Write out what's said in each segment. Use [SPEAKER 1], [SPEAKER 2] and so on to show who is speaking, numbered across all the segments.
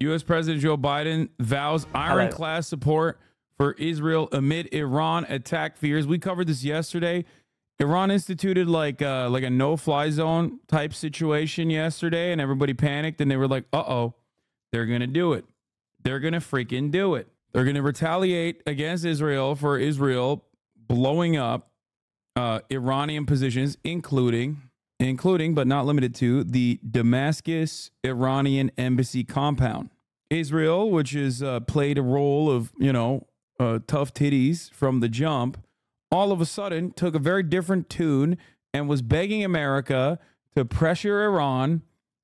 [SPEAKER 1] U.S. President Joe Biden vows ironclad support for Israel amid Iran attack fears. We covered this yesterday. Iran instituted like a no-fly zone type situation yesterday, and everybody panicked, and they were like, uh-oh, they're going to do it. They're going to freaking do it. They're going to retaliate against Israel for Israel blowing up Iranian positions, including but not limited to the Damascus Iranian embassy compound. Israel, which has played a role of, tough titties from the jump, all of a sudden took a very different tune and was begging America to pressure Iran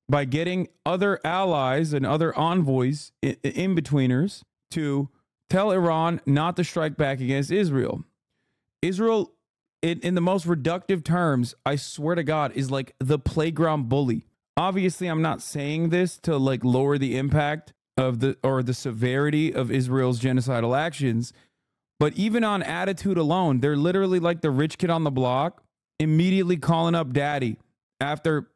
[SPEAKER 1] by getting other allies and other envoys, in-betweeners, to tell Iran not to strike back against Israel. Israel, in the most reductive terms, I swear to God, is like the playground bully. Obviously, I'm not saying this to like lower the impact of the severity of Israel's genocidal actions, but even on attitude alone, they're literally like the rich kid on the block, immediately calling up daddy after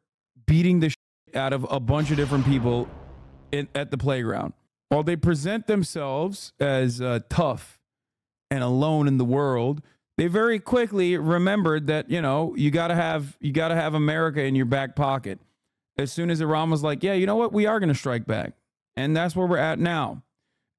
[SPEAKER 1] beating the shit out of a bunch of different people at the playground. While they present themselves as tough and alone in the world, they very quickly remembered that, you gotta have America in your back pocket. As soon as Iran was like, yeah, you know what, we are going to strike back. And that's where we're at now.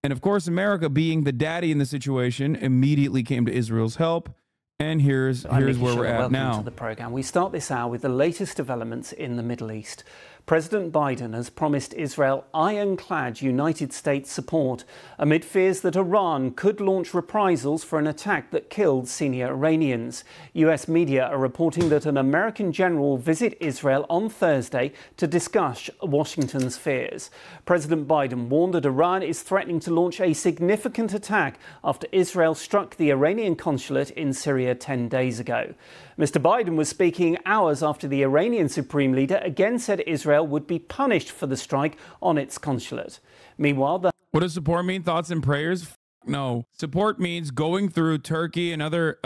[SPEAKER 1] And of course, America, being the daddy in the situation, immediately came to Israel's help. And here's where we're at now.
[SPEAKER 2] Welcome to the program. We start this hour with the latest developments in the Middle East. President Biden has promised Israel ironclad United States support amid fears that Iran could launch reprisals for an attack that killed senior Iranians. US media are reporting that an American general will visit Israel on Thursday to discuss Washington's fears. President Biden warned that Iran is threatening to launch a significant attack after Israel struck the Iranian consulate in Syria 10 days ago. Mr. Biden was speaking hours after the Iranian supreme leader again said Israel would be punished for the strike on its consulate. Meanwhile,
[SPEAKER 1] what does support mean? Thoughts and prayers? No. Support means going through Turkey and other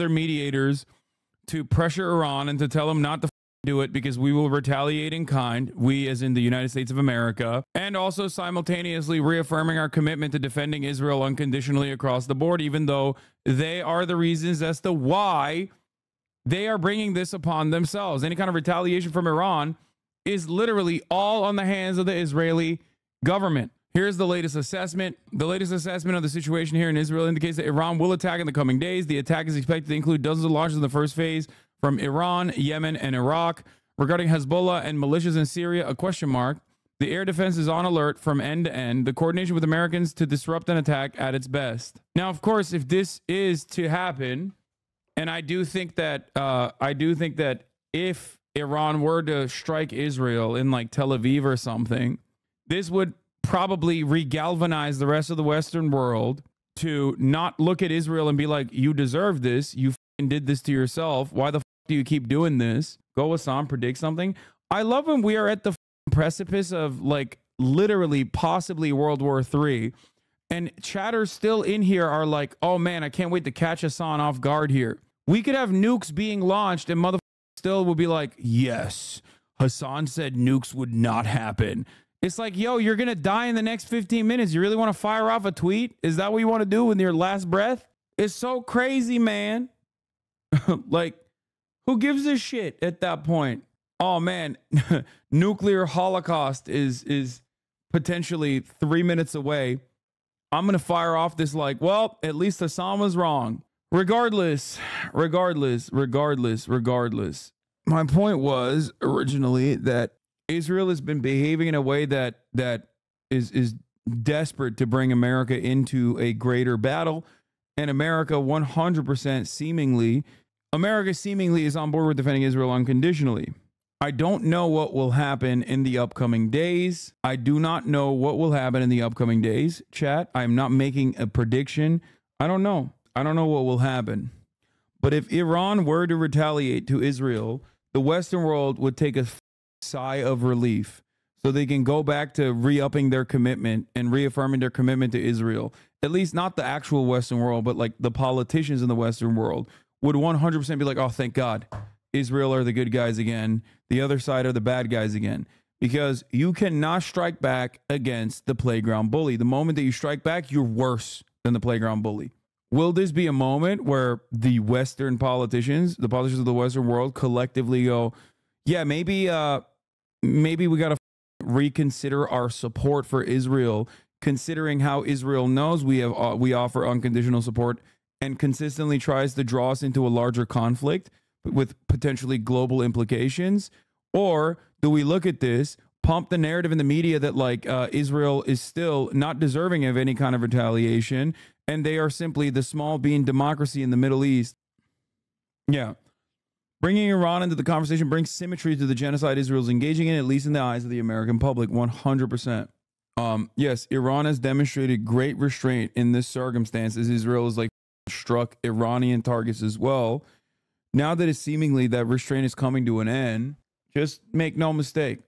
[SPEAKER 1] mediators to pressure Iran and to tell them not to do it because we will retaliate in kind, we as in the United States of America, and also simultaneously reaffirming our commitment to defending Israel unconditionally across the board, even though they are the reasons as to why they are bringing this upon themselves. Any kind of retaliation from Iran is literally all on the hands of the Israeli government. Here's the latest assessment. The latest assessment of the situation here in Israel indicates that Iran will attack in the coming days. The attack is expected to include dozens of launches in the first phase from Iran, Yemen, and Iraq. Regarding Hezbollah and militias in Syria, a question mark. The air defense is on alert from end to end. The coordination with Americans to disrupt an attack at its best. Now, of course, if this is to happen, and I do think that if Iran were to strike Israel in like Tel Aviv or something, this would probably regalvanize the rest of the Western world to not look at Israel and be like, you deserve this. You did this to yourself. Why the do you keep doing this? Go Hasan, predict something. I love when we are at the precipice of like literally possibly World War III, and chatters still in here are like, oh man, I can't wait to catch Hasan off guard here. We could have nukes being launched and motherfuckers still will be like, yes, Hasan said nukes would not happen. It's like, yo, you're going to die in the next 15 minutes. You really want to fire off a tweet? Is that what you want to do with your last breath? It's so crazy, man. Like, who gives a shit at that point? Oh, man, nuclear holocaust is potentially 3 minutes away. I'm going to fire off this like, well, at least Hasan was wrong. Regardless. My point was originally that Israel has been behaving in a way that is desperate to bring America into a greater battle. And America 100% seemingly is on board with defending Israel unconditionally. I don't know what will happen in the upcoming days. I do not know what will happen in the upcoming days, chat. I'm not making a prediction. I don't know. I don't know what will happen. But if Iran were to retaliate to Israel, the Western world would take a sigh of relief so they can go back to re-upping their commitment and reaffirming their commitment to Israel. At least not the actual Western world, but like the politicians in the Western world would 100% be like, oh, thank God, Israel are the good guys again. The other side are the bad guys again. because you cannot strike back against the playground bully. The moment that you strike back, you're worse than the playground bully. Will this be a moment where the Western politicians, the politicians of the Western world, collectively go, yeah, maybe we got to reconsider our support for Israel, considering how Israel knows we offer unconditional support and consistently tries to draw us into a larger conflict with potentially global implications? Or do we look at this, pump the narrative in the media that like Israel is still not deserving of any kind of retaliation, and they are simply the small bean democracy in the Middle East? Yeah. Bringing Iran into the conversation brings symmetry to the genocide Israel is engaging in, at least in the eyes of the American public, 100%. Yes, Iran has demonstrated great restraint in this circumstance as Israel has like struck Iranian targets as well. Now that it's seemingly that restraint is coming to an end, just make no mistake,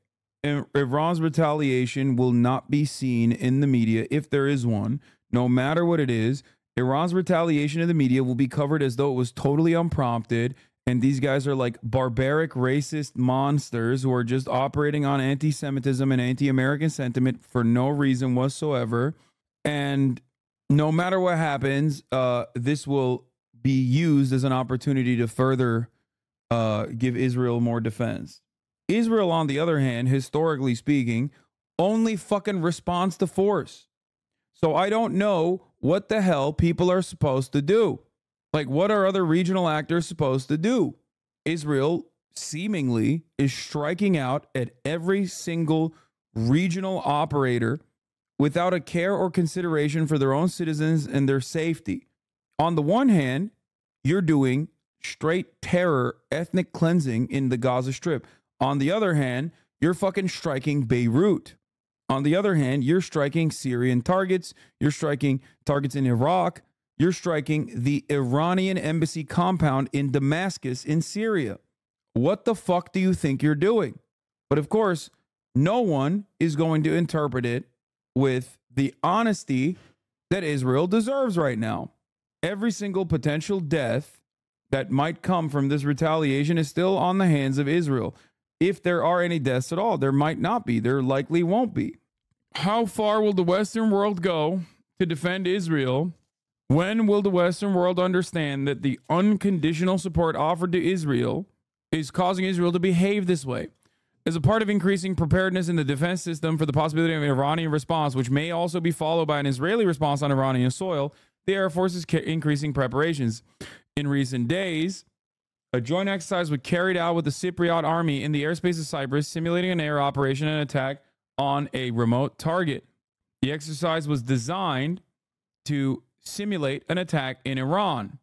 [SPEAKER 1] Iran's retaliation will not be seen in the media, if there is one, no matter what it is. Iran's retaliation in the media will be covered as though it was totally unprompted, and these guys are like barbaric, racist monsters who are just operating on anti-Semitism and anti-American sentiment for no reason whatsoever. And no matter what happens, this will be used as an opportunity to further give Israel more defense. Israel, on the other hand, historically speaking, only fucking responds to force. So I don't know what the hell people are supposed to do. Like, what are other regional actors supposed to do? Israel seemingly is striking out at every single regional operator without a care or consideration for their own citizens and their safety. On the one hand, you're doing straight terror, ethnic cleansing in the Gaza Strip. On the other hand, you're fucking striking Beirut. On the other hand, you're striking Syrian targets. You're striking targets in Iraq. You're striking the Iranian embassy compound in Damascus in Syria. What the fuck do you think you're doing? But of course, no one is going to interpret it with the honesty that Israel deserves right now. Every single potential death that might come from this retaliation is still on the hands of Israel. If there are any deaths at all, there might not be. There likely won't be. How far will the Western world go to defend Israel? When will the Western world understand that the unconditional support offered to Israel is causing Israel to behave this way? As a part of increasing preparedness in the defense system for the possibility of an Iranian response, which may also be followed by an Israeli response on Iranian soil, the Air Force is increasing preparations. In recent days, a joint exercise was carried out with the Cypriot army in the airspace of Cyprus, simulating an air operation and attack on a remote target. The exercise was designed to simulate an attack in Iran.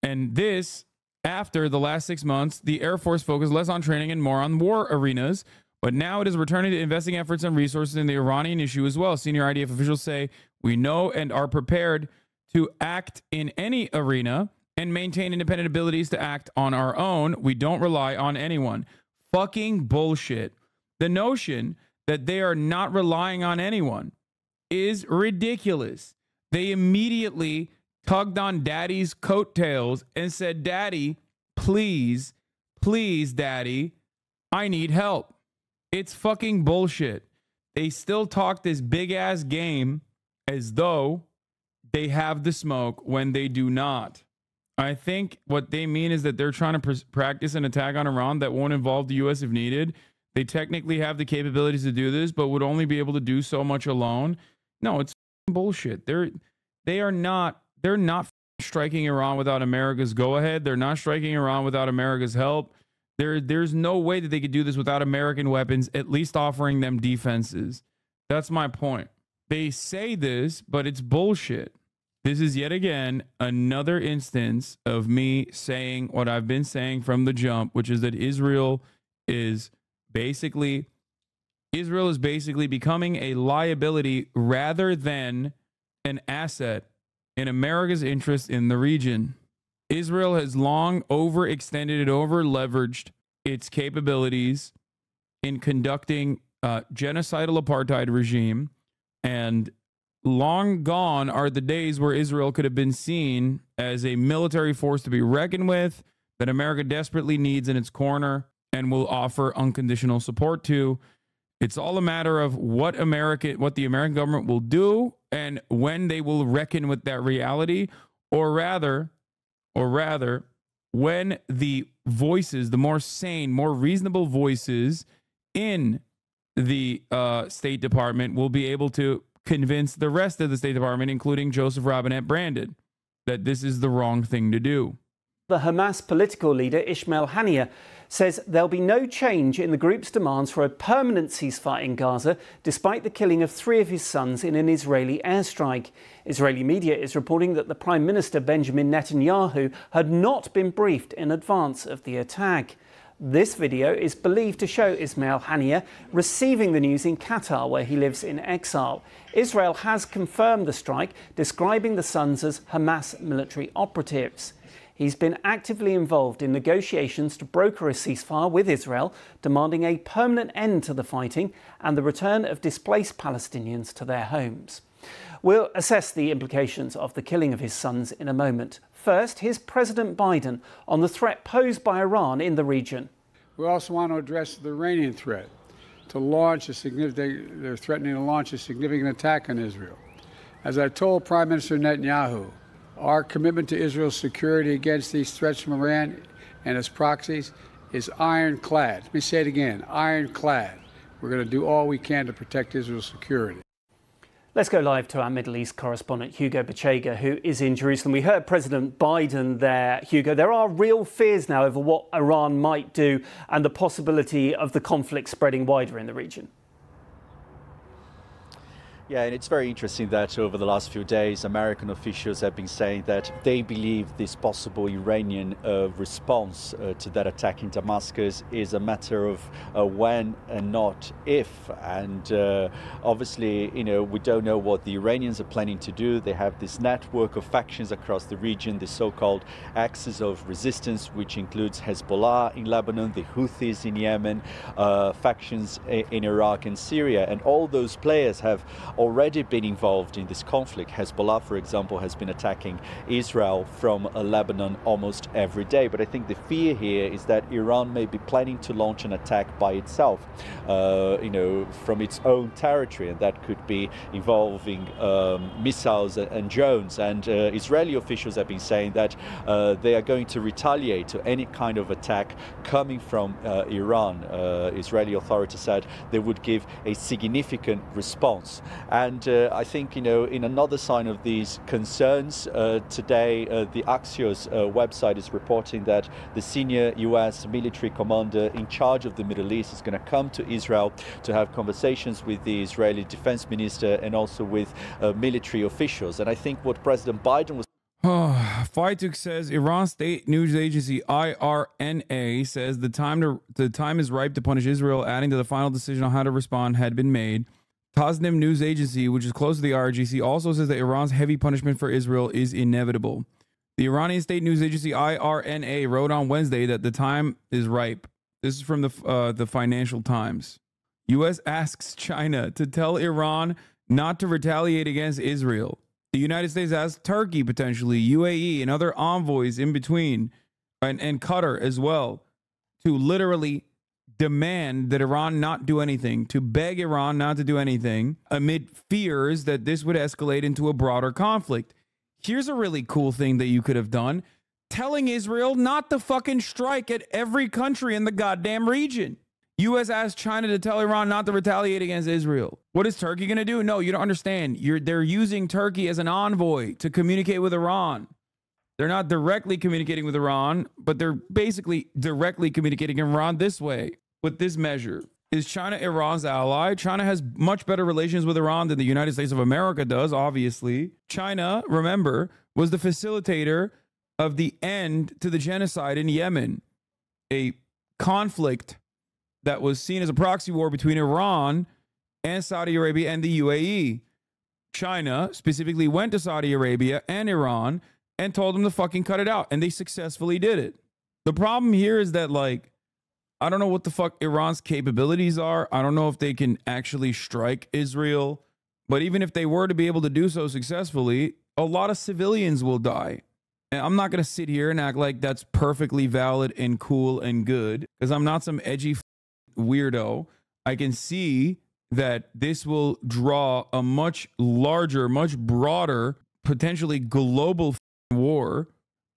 [SPEAKER 1] And this, after the last 6 months, the Air Force focused less on training and more on war arenas. But now it is returning to investing efforts and resources in the Iranian issue as well. Senior IDF officials say, we know and are prepared to act in any arena and maintain independent abilities to act on our own. We don't rely on anyone. Fucking bullshit. The notion that they are not relying on anyone is ridiculous. They immediately tugged on Daddy's coattails and said, Daddy, please, please, Daddy, I need help. It's fucking bullshit. They still talk this big ass game as though they have the smoke when they do not. I think what they mean is that they're trying to practice an attack on Iran that won't involve the U.S. if needed. They technically have the capabilities to do this, but would only be able to do so much alone. No, it's bullshit. They're not striking Iran without America's go ahead. They're not striking Iran without America's help. There's no way that they could do this without American weapons, at least offering them defenses. That's my point. They say this, but it's bullshit. This is yet again another instance of me saying what I've been saying from the jump, which is that Israel is basically becoming a liability rather than an asset in America's interest in the region. Israel has long overextended and over-leveraged its capabilities in conducting genocidal apartheid regime, and long gone are the days where Israel could have been seen as a military force to be reckoned with, that America desperately needs in its corner and will offer unconditional support to. It's all a matter of what the American government will do and when they will reckon with that reality, or rather, when the voices, the more sane, more reasonable voices in the State Department will be able to convince the rest of the State Department, including Joseph Robinette Brandon, that this is the wrong thing to do.
[SPEAKER 2] The Hamas political leader Ismail Haniyeh says there'll be no change in the group's demands for a permanent ceasefire in Gaza, despite the killing of 3 of his sons in an Israeli airstrike. Israeli media is reporting that the Prime Minister Benjamin Netanyahu had not been briefed in advance of the attack. This video is believed to show Ismail Haniyeh receiving the news in Qatar, where he lives in exile. Israel has confirmed the strike, describing the sons as Hamas military operatives. He's been actively involved in negotiations to broker a ceasefire with Israel, demanding a permanent end to the fighting and the return of displaced Palestinians to their homes. We'll assess the implications of the killing of his sons in a moment. First, here's President Biden on the threat posed by Iran in the region.
[SPEAKER 3] We also want to address the Iranian threat to launch they're threatening to launch a significant attack on Israel. As I told Prime Minister Netanyahu, our commitment to Israel's security against these threats from Iran and its proxies is ironclad. Let me say it again, ironclad. We're going to do all we can to protect Israel's security.
[SPEAKER 2] Let's go live to our Middle East correspondent, Hugo Bachega, who is in Jerusalem. We heard President Biden there, Hugo. There are real fears now over what Iran might do and the possibility of the conflict spreading wider in the region.
[SPEAKER 4] Yeah, and it's very interesting that over the last few days, American officials have been saying that they believe this possible Iranian response to that attack in Damascus is a matter of when and not if. And obviously, we don't know what the Iranians are planning to do. They have this network of factions across the region, the so-called axis of resistance, which includes Hezbollah in Lebanon, the Houthis in Yemen, factions in Iraq and Syria. And all those players have already been involved in this conflict. Hezbollah, for example, has been attacking Israel from Lebanon almost every day. But I think the fear here is that Iran may be planning to launch an attack by itself, from its own territory, and that could be involving missiles and drones. And Israeli officials have been saying that they are going to retaliate to any kind of attack coming from Iran. Israeli authorities said they would give a significant response. And I think, in another sign of these concerns, today the Axios website is reporting that the senior U.S. military commander in charge of the Middle East is going to come to Israel to have conversations with the Israeli defense minister and also with military officials. And I think what President Biden was...
[SPEAKER 1] Faituk says Iran state news agency IRNA says the time is ripe to punish Israel, adding to the final decision on how to respond had been made. Tasnim news agency, which is close to the IRGC, also says that Iran's heavy punishment for Israel is inevitable. The Iranian state news agency IRNA wrote on Wednesday that the time is ripe. This is from the Financial Times. U.S. asks China to tell Iran not to retaliate against Israel. The United States asks Turkey, potentially, UAE, and other envoys in between, and Qatar as well, to literally demand that Iran not do anything, to beg Iran not to do anything, amid fears that this would escalate into a broader conflict. Here's a really cool thing that you could have done: telling Israel not to fucking strike at every country in the goddamn region. U.S. asked China to tell Iran not to retaliate against Israel. What is Turkey going to do? No, you don't understand. They're using Turkey as an envoy to communicate with Iran. They're not directly communicating with Iran, but they're basically directly communicating with Iran this way. With this measure, is China Iran's ally? China has much better relations with Iran than the United States of America does, obviously. China, remember, was the facilitator of the end to the genocide in Yemen, a conflict that was seen as a proxy war between Iran and Saudi Arabia and the UAE. China specifically went to Saudi Arabia and Iran and told them to fucking cut it out, and they successfully did it. The problem here is that, I don't know what the fuck Iran's capabilities are. I don't know if they can actually strike Israel. But even if they were to be able to do so successfully, a lot of civilians will die. And I'm not going to sit here and act like that's perfectly valid and cool and good, because I'm not some edgy weirdo. I can see that this will draw a much larger, much broader, potentially global war.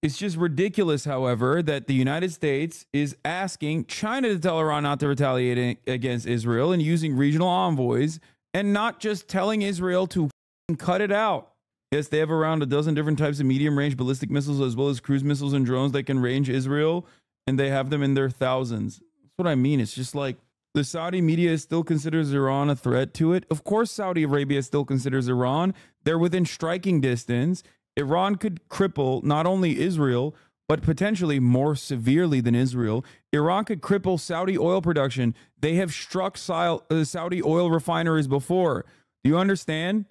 [SPEAKER 1] It's just ridiculous, however, that the United States is asking China to tell Iran not to retaliate against Israel and using regional envoys and not just telling Israel to cut it out. Yes, they have around a dozen different types of medium-range ballistic missiles as well as cruise missiles and drones that can range Israel, and they have them in their thousands. That's what I mean. It's just like the Saudi media still considers Iran a threat to it. Of course, Saudi Arabia still considers Iran. They're within striking distance. Iran could cripple not only Israel, but potentially more severely than Israel. Iran could cripple Saudi oil production. They have struck Saudi oil refineries before. Do you understand?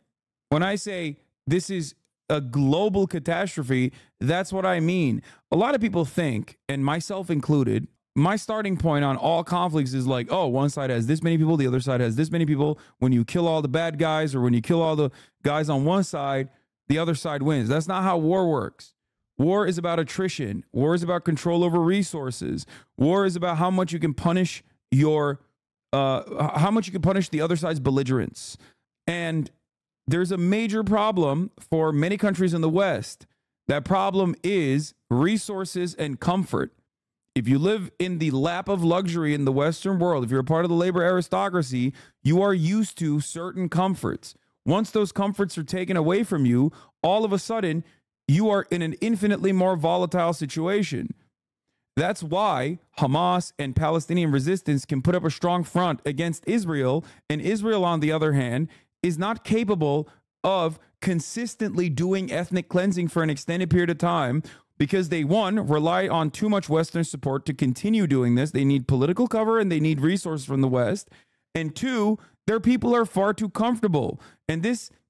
[SPEAKER 1] When I say this is a global catastrophe, that's what I mean. A lot of people think, and myself included, my starting point on all conflicts is like, oh, one side has this many people, the other side has this many people. When you kill all the bad guys or when you kill all the guys on one side, the other side wins. That's not how war works. War is about attrition. War is about control over resources. War is about how much you can punish the other side's belligerents. And there's a major problem for many countries in the West. That problem is resources and comfort. If you live in the lap of luxury in the Western world, if you're a part of the labor aristocracy, you are used to certain comforts. Once those comforts are taken away from you, all of a sudden, you are in an infinitely more volatile situation. That's why Hamas and Palestinian resistance can put up a strong front against Israel, and Israel, on the other hand, is not capable of consistently doing ethnic cleansing for an extended period of time because they, one, rely on too much Western support to continue doing this. They need political cover and they need resources from the West. And two, their people are far too comfortable. And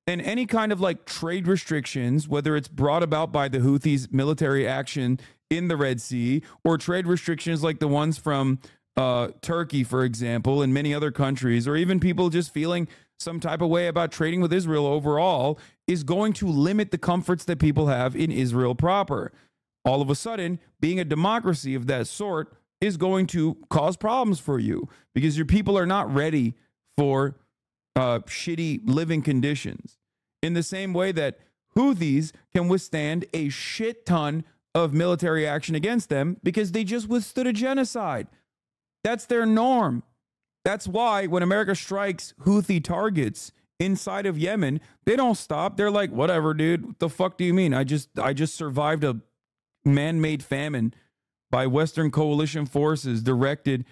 [SPEAKER 1] any kind of like trade restrictions, whether it's brought about by the Houthis' military action in the Red Sea or trade restrictions like the ones from Turkey, for example, and many other countries, or even people just feeling some type of way about trading with Israel overall, is going to limit the comforts that people have in Israel proper. All of a sudden, being a democracy of that sort is going to cause problems for you because your people are not ready for shitty living conditions. In the same way that Houthis can withstand a shit ton of military action against them because they just withstood a genocide. That's their norm. That's why when America strikes Houthi targets inside of Yemen, they don't stop. They're like, whatever, dude. What the fuck do you mean? I just survived a man-made famine by Western coalition forces directed,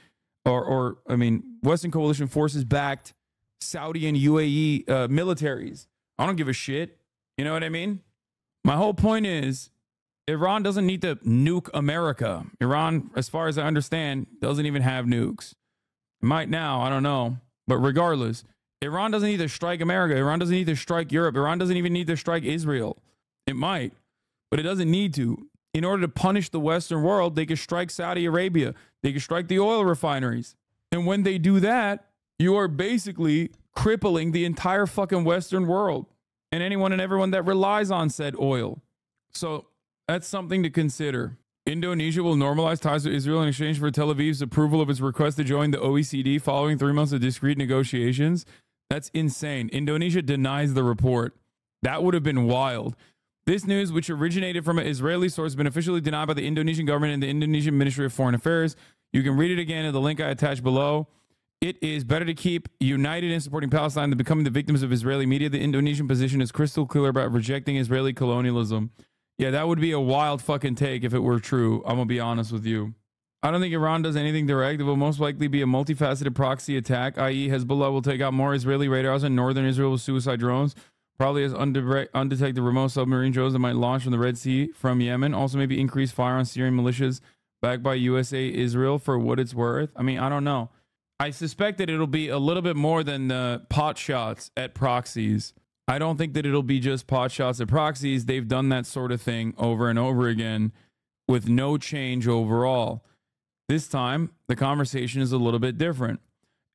[SPEAKER 1] Western coalition forces backed Saudi and UAE militaries. I don't give a shit. You know what I mean? My whole point is Iran doesn't need to nuke America. Iran, as far as I understand, doesn't even have nukes. It might now, I don't know. But regardless, Iran doesn't need to strike America. Iran doesn't need to strike Europe. Iran doesn't even need to strike Israel. It might, but it doesn't need to. In order to punish the Western world, they could strike Saudi Arabia. They could strike the oil refineries. And when they do that, you are basically crippling the entire fucking Western world and anyone and everyone that relies on said oil. So that's something to consider. Indonesia will normalize ties to Israel in exchange for Tel Aviv's approval of its request to join the OECD following 3 months of discreet negotiations. That's insane. Indonesia denies the report. That would have been wild. This news, which originated from an Israeli source, has been officially denied by the Indonesian government and the Indonesian Ministry of Foreign Affairs. You can read it again at the link I attached below. It is better to keep united in supporting Palestine than becoming the victims of Israeli media. The Indonesian position is crystal clear about rejecting Israeli colonialism. Yeah, that would be a wild fucking take if it were true. I'm going to be honest with you. I don't think Iran does anything direct. It will most likely be a multifaceted proxy attack, i.e. Hezbollah will take out more Israeli radars in northern Israel with suicide drones. Probably has undetected remote submarine drones that might launch from the Red Sea from Yemen. Also maybe increase fire on Syrian militias backed by USA Israel for what it's worth. I mean, I don't know. I suspect that it'll be a little bit more than the pot shots at proxies. I don't think that it'll be just pot shots at proxies. They've done that sort of thing over and over again with no change overall. This time, the conversation is a little bit different,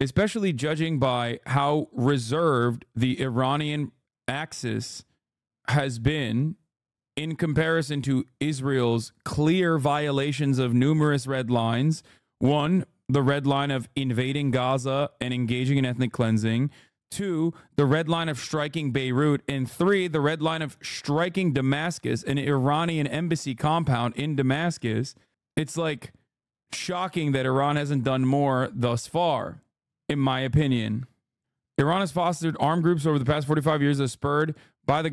[SPEAKER 1] especially judging by how reserved the Iranian axis has been in comparison to Israel's clear violations of numerous red lines. One, the red line of invading Gaza and engaging in ethnic cleansing. 2, the red line of striking Beirut. And 3, the red line of striking Damascus, an Iranian embassy compound in Damascus. It's like shocking that Iran hasn't done more thus far, in my opinion. Iran has fostered armed groups over the past 45 years that spurred by the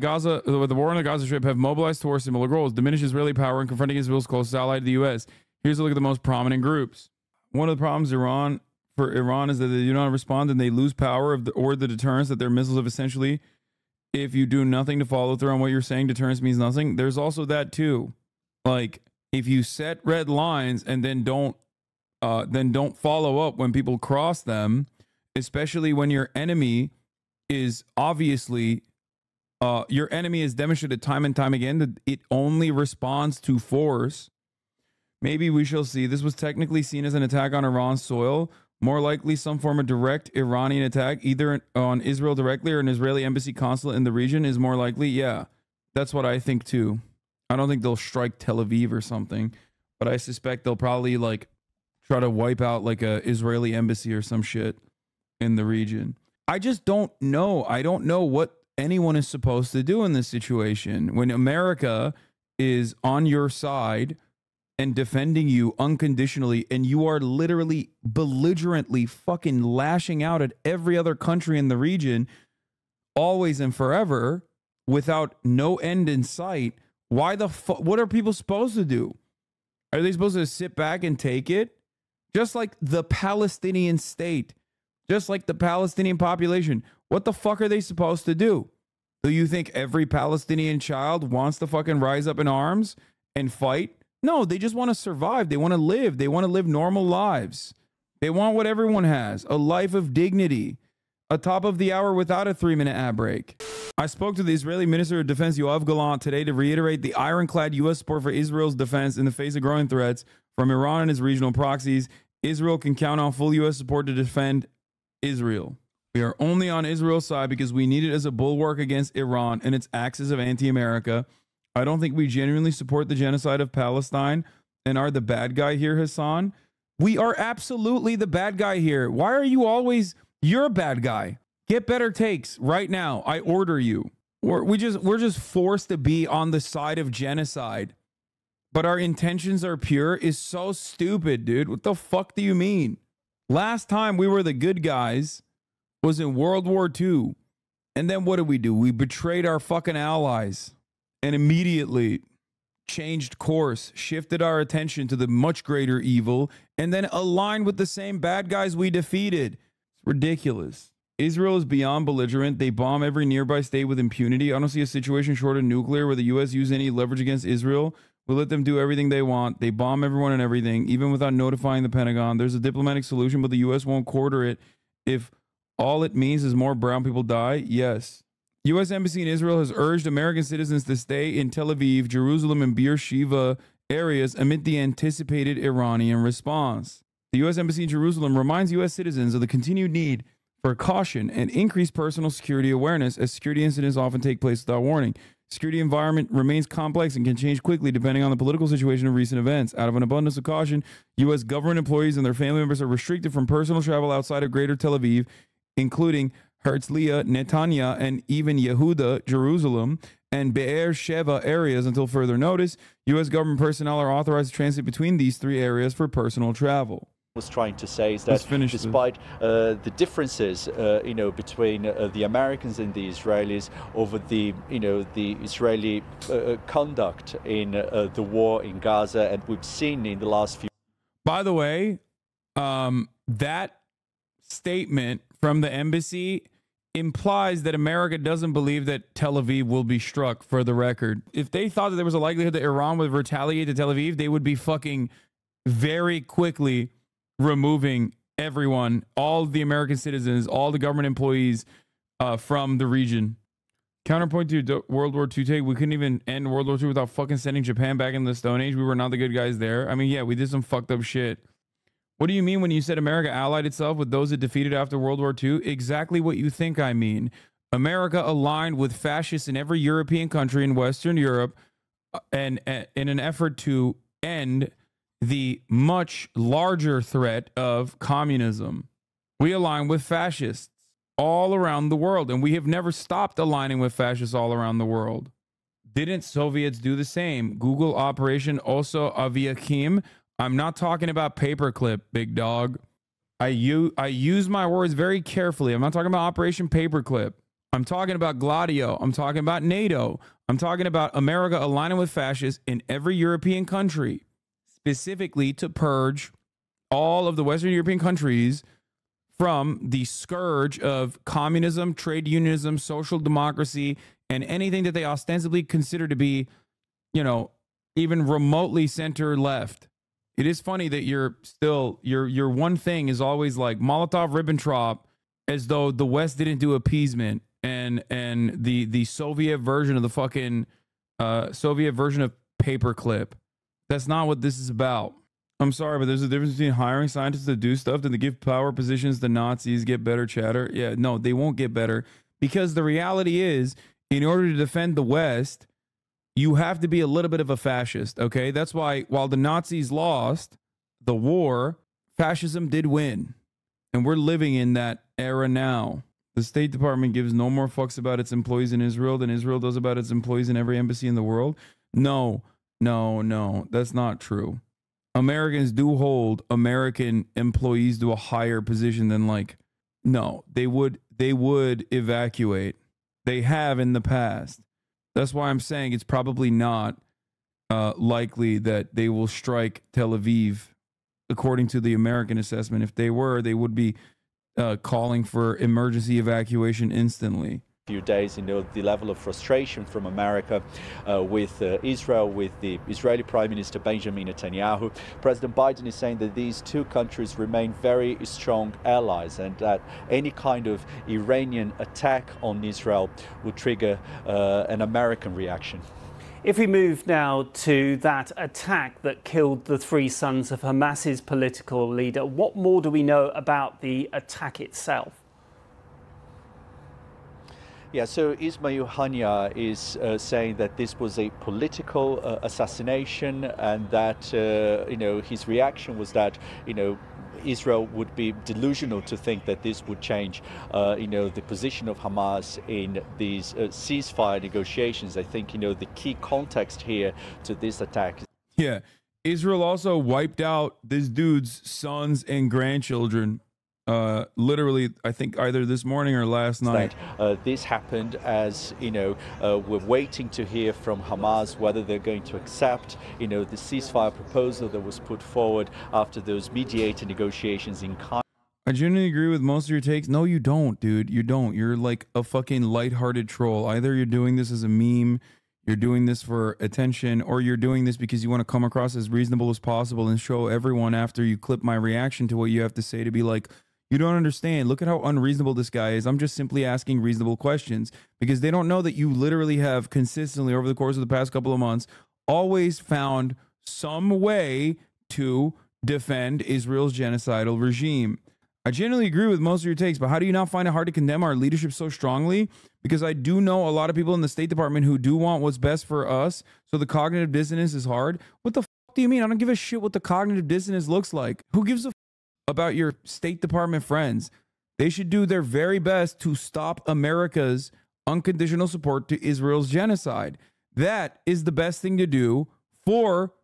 [SPEAKER 1] war on the Gaza Strip have mobilized towards similar goals, diminish Israeli power and confronting Israel's closest ally to the U.S. Here's a look at the most prominent groups. One of the problems for Iran is that they do not respond and they lose power or the deterrence that their missiles have essentially, if you do nothing to follow through on what you're saying, deterrence means nothing. There's also that too. Like, if you set red lines and then don't follow up when people cross them, especially when your enemy is obviously your enemy has demonstrated time and time again that it only responds to force. Maybe we shall see. This was technically seen as an attack on Iran's soil. More likely some form of direct Iranian attack, either on Israel directly or an Israeli embassy consulate in the region is more likely. Yeah, that's what I think too. I don't think they'll strike Tel Aviv or something, but I suspect they'll probably like try to wipe out like a Israeli embassy or some shit in the region. I just don't know. I don't know what anyone is supposed to do in this situation when America is on your side and defending you unconditionally, and you are literally belligerently fucking lashing out at every other country in the region always and forever without no end in sight. Why the fuck? What are people supposed to do? Are they supposed to sit back and take it? Just like the Palestinian state, just like the Palestinian population. What the fuck are they supposed to do? Do you think every Palestinian child wants to fucking rise up in arms and fight? No, they just want to survive. They want to live. They want to live normal lives. They want what everyone has, a life of dignity, a top of the hour without a 3-minute ad break. I spoke to the Israeli Minister of Defense, Yoav Gallant, today to reiterate the ironclad U.S. support for Israel's defense in the face of growing threats from Iran and its regional proxies. Israel can count on full U.S. support to defend Israel. We are only on Israel's side because we need it as a bulwark against Iran and its axis of anti-America. I don't think we genuinely support the genocide of Palestine and are the bad guy here, Hasan. We are absolutely the bad guy here. Why are you always... You're a bad guy. Get better takes right now. I order you. We're just forced to be on the side of genocide. But our intentions are pure is so stupid, dude. What the fuck do you mean? Last time we were the good guys was in World War II. And then what did we do? We betrayed our fucking allies and immediately changed course, shifted our attention to the much greater evil, and then aligned with the same bad guys we defeated. It's ridiculous. Israel is beyond belligerent. They bomb every nearby state with impunity. I don't see a situation short of nuclear where the U.S. use any leverage against Israel. We let them do everything they want. They bomb everyone and everything, even without notifying the Pentagon. There's a diplomatic solution, but the U.S. won't quarter it if all it means is more brown people die. Yes. U.S. Embassy in Israel has urged American citizens to stay in Tel Aviv, Jerusalem, and Beersheba areas amid the anticipated Iranian response. The U.S. Embassy in Jerusalem reminds U.S. citizens of the continued need for caution and increased personal security awareness, as security incidents often take place without warning. Security environment remains complex and can change quickly depending on the political situation of recent events. Out of an abundance of caution, U.S. government employees and their family members are restricted from personal travel outside of Greater Tel Aviv, including Herzliya, Netanya, and even Yehuda, Jerusalem, and Be'er Sheva areas until further notice. U.S. government personnel are authorized to transit between these three areas for personal travel.
[SPEAKER 4] Was trying to say is that despite the differences, between the Americans and the Israelis over the Israeli conduct in the war in Gaza, and we've seen in the last few.
[SPEAKER 1] By the way, that statement from the embassy implies that America doesn't believe that Tel Aviv will be struck, for the record. If they thought that there was a likelihood that Iran would retaliate to Tel Aviv, they would be fucking very quickly removing everyone, all the American citizens, all the government employees from the region. Counterpoint to World War II take, we couldn't even end World War II without fucking sending Japan back in the Stone Age. We were not the good guys there. I mean, yeah, we did some fucked up shit. What do you mean when you said America allied itself with those it defeated after World War II? Exactly what you think I mean. America aligned with fascists in every European country in Western Europe and in an effort to end the much larger threat of communism. We align with fascists all around the world, and we have never stopped aligning with fascists all around the world. Didn't Soviets do the same? Google Operation also Aviakim. I'm not talking about paperclip, big dog. I use my words very carefully. I'm not talking about Operation Paperclip. I'm talking about Gladio. I'm talking about NATO. I'm talking about America aligning with fascists in every European country, specifically to purge all of the Western European countries from the scourge of communism, trade unionism, social democracy, and anything that they ostensibly consider to be, you know, even remotely center left. It is funny that you're still, your one thing is always like Molotov-Ribbentrop, as though the West didn't do appeasement, and the Soviet version of the fucking Soviet version of paperclip. That's not what this is about. I'm sorry, but there's a difference between hiring scientists to do stuff and to give power positions to Nazis, get better chatter. Yeah, no, they won't get better, because the reality is, in order to defend the West, you have to be a little bit of a fascist, okay? That's why while the Nazis lost the war, fascism did win. And we're living in that era now. The State Department gives no more fucks about its employees in Israel than Israel does about its employees in every embassy in the world. No, that's not true. Americans do hold American employees to a higher position than, like, no, they would evacuate. They have in the past. That's why I'm saying it's probably not likely that they will strike Tel Aviv, according to the American assessment. If they were, they would be calling for emergency evacuation instantly.
[SPEAKER 4] Few days, the level of frustration from America with Israel, with the Israeli Prime Minister Benjamin Netanyahu. President Biden is saying that these two countries remain very strong allies, and that any kind of Iranian attack on Israel would trigger an American reaction.
[SPEAKER 2] If we move now to that attack that killed the three sons of Hamas's political leader, what more do we know about the attack itself?
[SPEAKER 4] Yeah, so Ismail Hania is saying that this was a political assassination, and that, his reaction was that, Israel would be delusional to think that this would change, the position of Hamas in these ceasefire negotiations. I think, the key context here to this attack.
[SPEAKER 1] Yeah, Israel also wiped out this dude's sons and grandchildren. Literally, I think either this morning or last night.
[SPEAKER 4] This happened as, we're waiting to hear from Hamas whether they're going to accept, the ceasefire proposal that was put forward after those mediator negotiations in Cairo.
[SPEAKER 1] I genuinely agree with most of your takes. No, you don't, dude. You don't. You're like a fucking lighthearted troll. Either you're doing this as a meme, you're doing this for attention, or you're doing this because you want to come across as reasonable as possible and show everyone after you clip my reaction to what you have to say to be like, you don't understand. Look at how unreasonable this guy is. I'm just simply asking reasonable questions, because they don't know that you literally have consistently over the course of the past couple of months always found some way to defend Israel's genocidal regime. I generally agree with most of your takes, but how do you not find it hard to condemn our leadership so strongly? Because I do know a lot of people in the State Department who do want what's best for us, so the cognitive dissonance is hard. What the fuck do you mean? I don't give a shit what the cognitive dissonance looks like. Who gives a about your State Department friends? They should do their very best to stop America's unconditional support to Israel's genocide. That is the best thing to do for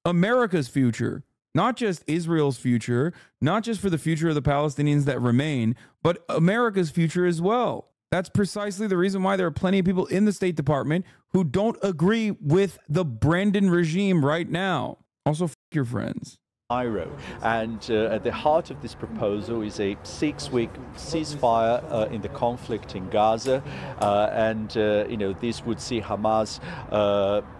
[SPEAKER 1] America's future, not just Israel's future, not just for the future of the Palestinians that remain, but America's future as well. That's precisely the reason why there are plenty of people in the State Department who don't agree with the Brendan regime right now. Also, f your friends.
[SPEAKER 4] And at the heart of this proposal is a 6-week ceasefire in the conflict in Gaza, this would see Hamas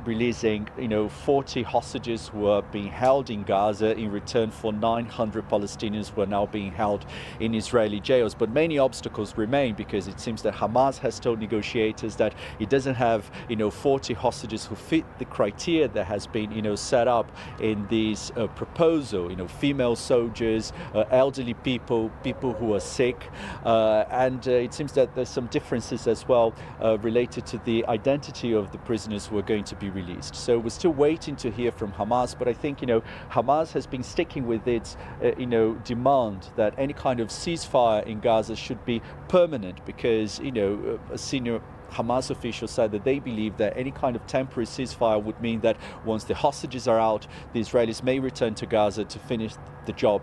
[SPEAKER 4] releasing 40 hostages who are being held in Gaza in return for 900 Palestinians who are now being held in Israeli jails. But many obstacles remain, because it seems that Hamas has told negotiators that it doesn't have 40 hostages who fit the criteria that has been set up in these proposals. proposal. You know, female soldiers, elderly people, people who are sick, and it seems that there's some differences as well related to the identity of the prisoners who are going to be released. So we're still waiting to hear from Hamas, but I think, you know, Hamas has been sticking with its, you know, demand that any kind of ceasefire in Gaza should be permanent, because, you know, a senior Hamas officials said that they believe that any kind of temporary ceasefire would mean that once the hostages are out, the Israelis may return to Gaza to finish the job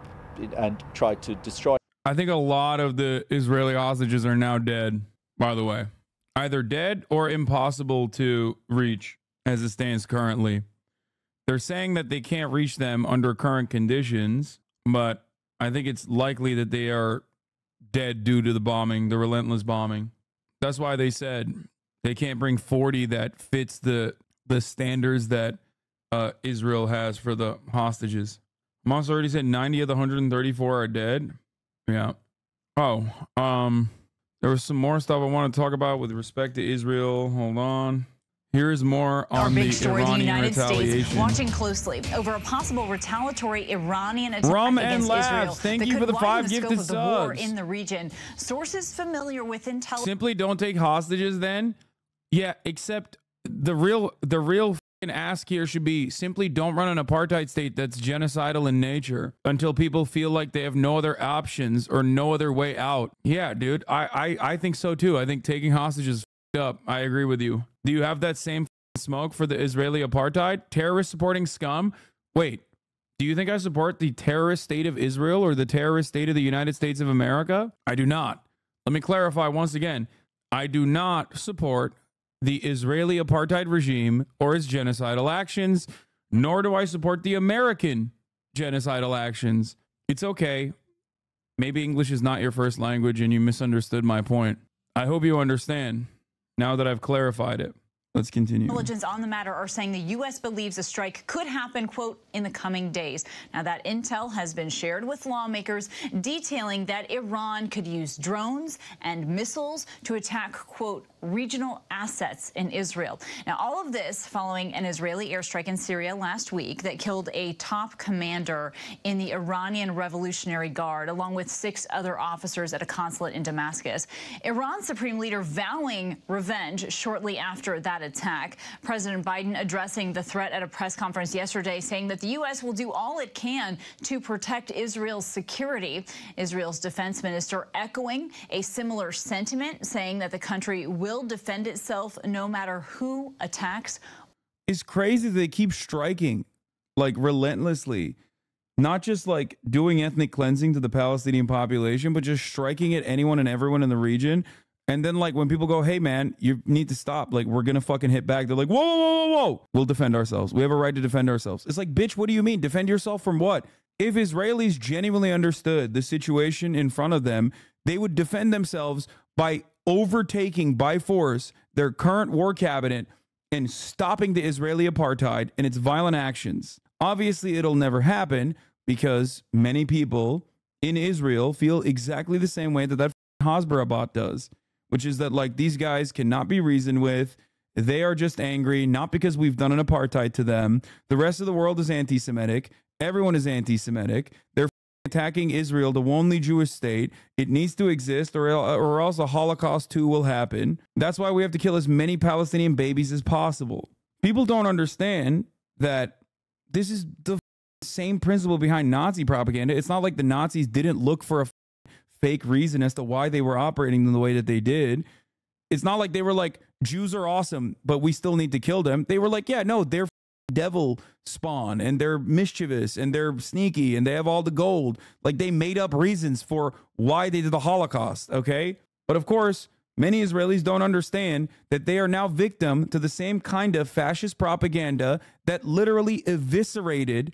[SPEAKER 4] and try to destroy.
[SPEAKER 1] I think a lot of the Israeli hostages are now dead, by the way. Either dead or impossible to reach as it stands currently. They're saying that they can't reach them under current conditions, but I think it's likely that they are dead due to the bombing, the relentless bombing. That's why they said they can't bring 40 that fits the standards that Israel has for the hostages. Hamas already said 90 of the 134 are dead. Yeah. Oh, there was some more stuff I want to talk about with respect to Israel. Hold on. Here's more on the Iranian retaliation.
[SPEAKER 5] States watching closely over a possible retaliatory Iranian attack against Israel.
[SPEAKER 1] Thank you for the 5 gifted subs.
[SPEAKER 5] War in the region. Sources familiar with intelligence
[SPEAKER 1] simply don't take hostages. Then, yeah. Except the real ask here should be simply don't run an apartheid state that's genocidal in nature until people feel like they have no other options or no other way out. Yeah, dude. I think so too. I think taking hostages is up. I agree with you. Do you have that same smoke for the Israeli apartheid? Terrorist supporting scum? Wait, do you think I support the terrorist state of Israel or the terrorist state of the United States of America? I do not. Let me clarify once again. I do not support the Israeli apartheid regime or its genocidal actions, nor do I support the American genocidal actions. It's okay. Maybe English is not your first language and you misunderstood my point. I hope you understand. Now that I've clarified it, let's continue.
[SPEAKER 5] Intelligence on the matter are saying the U.S. believes a strike could happen, quote, in the coming days. Now, that intel has been shared with lawmakers, detailing that Iran could use drones and missiles to attack, quote, regional assets in Israel. Now, all of this following an Israeli airstrike in Syria last week that killed a top commander in the Iranian Revolutionary Guard, along with 6 other officers at a consulate in Damascus. Iran's supreme leader vowing revenge shortly after that attack. President Biden addressing the threat at a press conference yesterday, saying that the U.S. will do all it can to protect Israel's security. Israel's defense minister echoing a similar sentiment, saying that the country will defend itself no matter who attacks.
[SPEAKER 1] It's crazy they keep striking like relentlessly, not just like doing ethnic cleansing to the Palestinian population, but just striking at anyone and everyone in the region. And then like when people go, hey man, you need to stop, like we're gonna fucking hit back, they're like, whoa, whoa, whoa, whoa, whoa, we'll defend ourselves. We have a right to defend ourselves. It's like, bitch, what do you mean? Defend yourself from what? If Israelis genuinely understood the situation in front of them, they would defend themselves by overtaking by force their current war cabinet and stopping the Israeli apartheid and its violent actions. Obviously, it'll never happen because many people in Israel feel exactly the same way that that Hasbara bot does, which is that like these guys cannot be reasoned with. They are just angry, not because we've done an apartheid to them. The rest of the world is anti-Semitic. Everyone is anti-Semitic. They're attacking Israel, the only Jewish state. It needs to exist or else a Holocaust too will happen. That's why we have to kill as many Palestinian babies as possible. People don't understand that this is the same principle behind Nazi propaganda. It's not like the Nazis didn't look for a fake reason as to why they were operating in the way that they did. It's not like they were like, Jews are awesome, but we still need to kill them. They were like, yeah, no, they're devil spawn and they're mischievous and they're sneaky and they have all the gold. Like they made up reasons for why they did the Holocaust. Okay. But of course, many Israelis don't understand that they are now victim to the same kind of fascist propaganda that literally eviscerated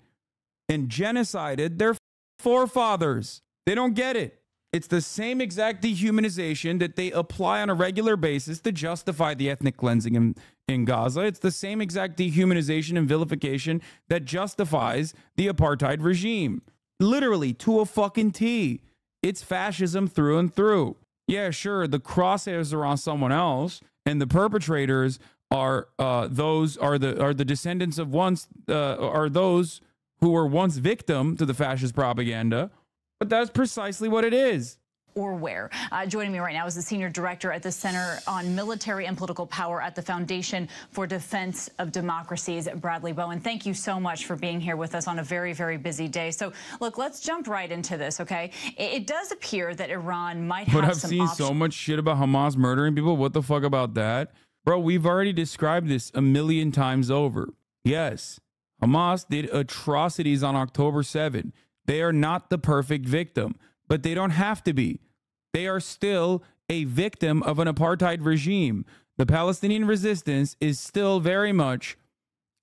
[SPEAKER 1] and genocided their forefathers. They don't get it. It's the same exact dehumanization that they apply on a regular basis to justify the ethnic cleansing in Gaza. It's the same exact dehumanization and vilification that justifies the apartheid regime. Literally, to a fucking T. It's fascism through and through. Yeah, sure, the crosshairs are on someone else, and the perpetrators are the descendants of once are those who were once victim to the fascist propaganda, but that's precisely what it is.
[SPEAKER 5] Or where. Joining me right now is the Senior Director at the Center on Military and Political Power at the Foundation for Defense of Democracies, Bradley Bowen. Thank you so much for being here with us on a very, very busy day. So, look, let's jump right into this, okay? It does appear that Iran might have some
[SPEAKER 1] But I've seen so much shit about Hamas murdering people. What the fuck about that? Bro, we've already described this a million times over. Yes, Hamas did atrocities on October 7. They are not the perfect victim, but they don't have to be. They are still a victim of an apartheid regime. The Palestinian resistance is still very much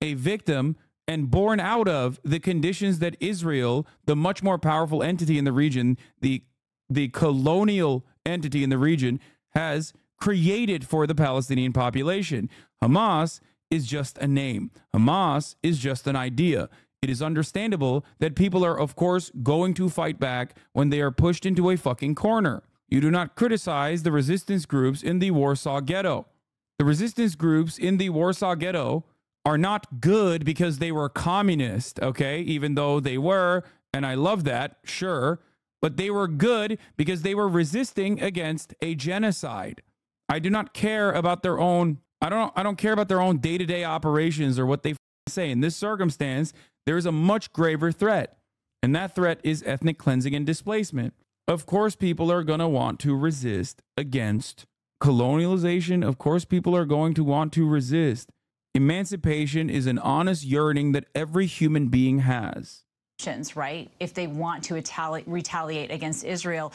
[SPEAKER 1] a victim and born out of the conditions that Israel, the much more powerful entity in the region, the colonial entity in the region, has created for the Palestinian population. Hamas is just a name. Hamas is just an idea. It is understandable that people are, of course, going to fight back when they are pushed into a fucking corner. You do not criticize the resistance groups in the Warsaw Ghetto. The resistance groups in the Warsaw Ghetto are not good because they were communist, okay? Even though they were, and I love that, sure. But they were good because they were resisting against a genocide. I do not care about their own, I don't care about their own day-to-day operations or what they say. In this circumstance, there is a much graver threat, and that threat is ethnic cleansing and displacement. Of course, people are going to want to resist against colonialization. Of course, people are going to want to resist. Emancipation is an honest yearning that every human being has.
[SPEAKER 5] Right, if they want to retaliate against Israel.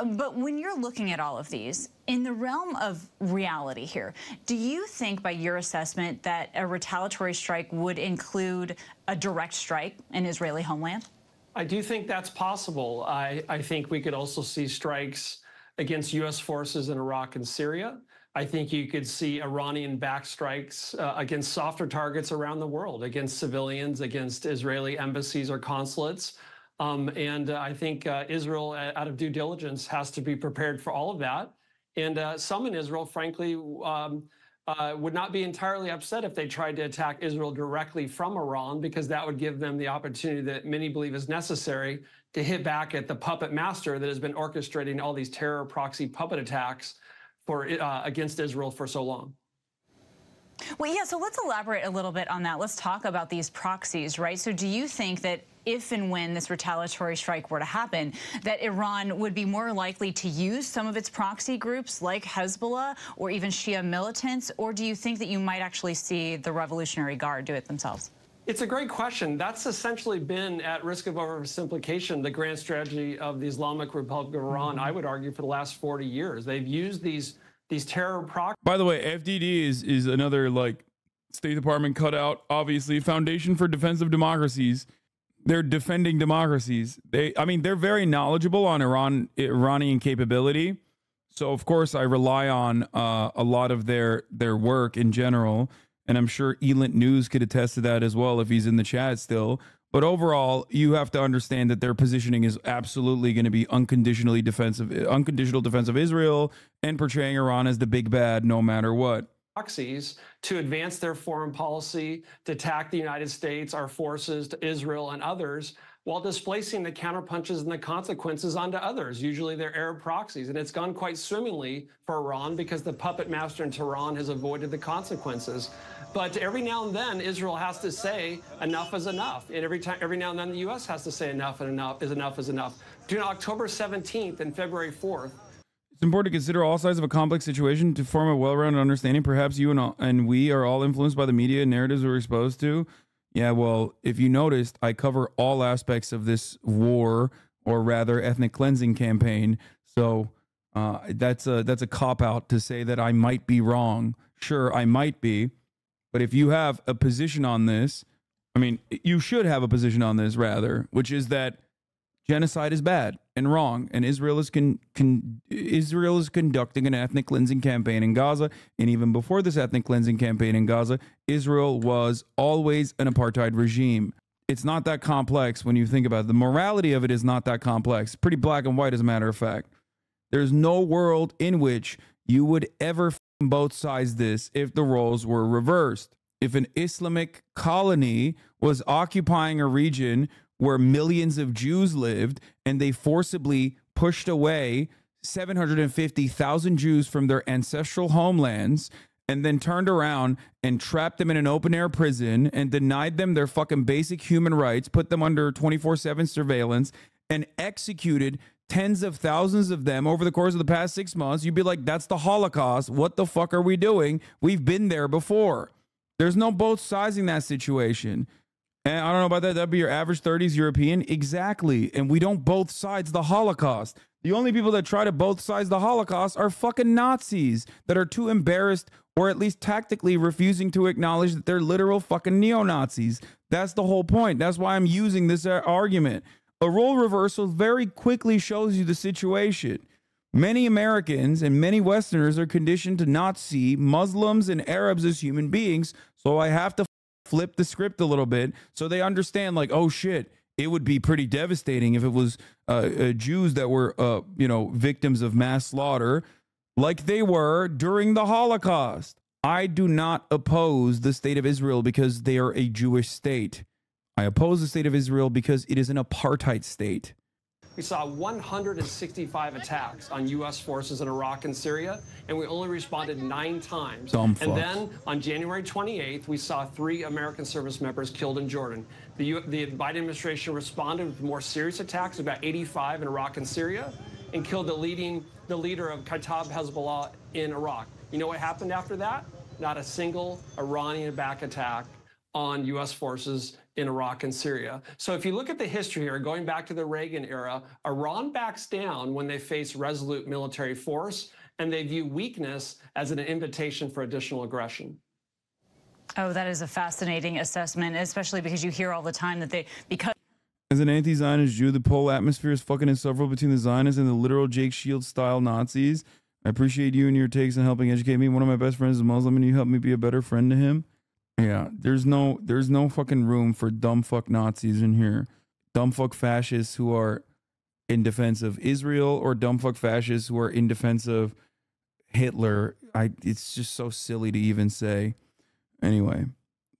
[SPEAKER 5] But when you're looking at all of these, in the realm of reality here, do you think by your assessment that a retaliatory strike would include a direct strike in Israeli homeland?
[SPEAKER 6] I do think that's possible. I think we could also see strikes against U.S. forces in Iraq and Syria. I think you could see Iranian-backed strikes against softer targets around the world, against civilians, against Israeli embassies or consulates. And I think Israel, out of due diligence, has to be prepared for all of that. And some in Israel, frankly, would not be entirely upset if they tried to attack Israel directly from Iran, because that would give them the opportunity that many believe is necessary to hit back at the puppet master that has been orchestrating all these terror proxy puppet attacks against Israel for so long.
[SPEAKER 5] Well, yeah, so let's elaborate a little bit on that. Let's talk about these proxies, right? So do you think that if and when this retaliatory strike were to happen, that Iran would be more likely to use some of its proxy groups like Hezbollah or even Shia militants? Or do you think that you might actually see the Revolutionary Guard do it themselves?
[SPEAKER 6] It's a great question. That's essentially been, at risk of oversimplification, the grand strategy of the Islamic Republic of Iran, I would argue, for the last 40 years. They've used these terror proxies.
[SPEAKER 1] By the way, FDD is another, like, State Department cutout, obviously, Foundation for Defense of Democracies. They're defending democracies. They're very knowledgeable on Iranian capability. So, of course, I rely on a lot of their work in general. And I'm sure Elint News could attest to that as well if he's in the chat still. But overall, you have to understand that their positioning is absolutely going to be unconditional defense of Israel and portraying Iran as the big bad no matter what.
[SPEAKER 6] Proxies to advance their foreign policy, to attack the United States, our forces, to Israel and others, while displacing the counterpunches and the consequences onto others. Usually they're Arab proxies. And it's gone quite swimmingly for Iran because the puppet master in Tehran has avoided the consequences. But every now and then, Israel has to say enough is enough. And every now and then, the U.S. has to say enough and enough is enough is enough. Between October 17th and February 4th,
[SPEAKER 1] it's important to consider all sides of a complex situation to form a well-rounded understanding. Perhaps you and we are all influenced by the media and narratives we're exposed to. Yeah, well, if you noticed, I cover all aspects of this war, or rather ethnic cleansing campaign. So that's a cop-out to say that I might be wrong. Sure, I might be. But if you have a position on this, you should have a position on this, rather, which is that genocide is bad and wrong, and Israel is conducting an ethnic cleansing campaign in Gaza. And even before this ethnic cleansing campaign in Gaza, Israel was always an apartheid regime. It's not that complex when you think about it. The morality of it is not that complex. Pretty black and white, as a matter of fact. There's no world in which you would ever both sides this if the roles were reversed. if an Islamic colony was occupying a region where millions of Jews lived and they forcibly pushed away 750,000 Jews from their ancestral homelands and then turned around and trapped them in an open air prison and denied them their fucking basic human rights, put them under 24/7 surveillance and executed tens of thousands of them over the course of the past 6 months, you'd be like, that's the Holocaust. What the fuck are we doing? We've been there before. There's no both sides in that situation. And I don't know about that. That'd be your average 30s European. Exactly. And we don't both sides the Holocaust. The only people that try to both sides the Holocaust are fucking Nazis that are too embarrassed or at least tactically refusing to acknowledge that they're literal fucking neo-Nazis. That's the whole point. That's why I'm using this argument. A role reversal very quickly shows you the situation. Many Americans and many Westerners are conditioned to not see Muslims and Arabs as human beings. So I have to flip the script a little bit so they understand, like, oh shit, it would be pretty devastating if it was Jews that were, victims of mass slaughter like they were during the Holocaust. I do not oppose the state of Israel because they are a Jewish state. I oppose the state of Israel because it is an apartheid state.
[SPEAKER 6] We saw 165 attacks on U.S. forces in Iraq and Syria, and we only responded 9 times. And then on January 28th, we saw 3 American service members killed in Jordan. The Biden administration responded with more serious attacks, about 85 in Iraq and Syria, and killed the leader of Kataib Hezbollah in Iraq. You know what happened after that? Not a single Iranian-backed attack on U.S. forces in Iraq and Syria. So if you look at the history here, going back to the Reagan era, Iran backs down when they face resolute military force, and they view weakness as an invitation for additional aggression.
[SPEAKER 5] Oh, that is a fascinating assessment, especially because you hear all the time that
[SPEAKER 1] As an anti-Zionist Jew, the whole atmosphere is fucking insufferable between the Zionists and the literal Jake Shields-style Nazis. I appreciate you and your takes on helping educate me. One of my best friends is Muslim, and you helped me be a better friend to him. Yeah, there's no fucking room for dumb fuck Nazis in here. Dumb fuck fascists who are in defense of Israel or dumb fuck fascists who are in defense of Hitler. It's just so silly to even say. Anyway,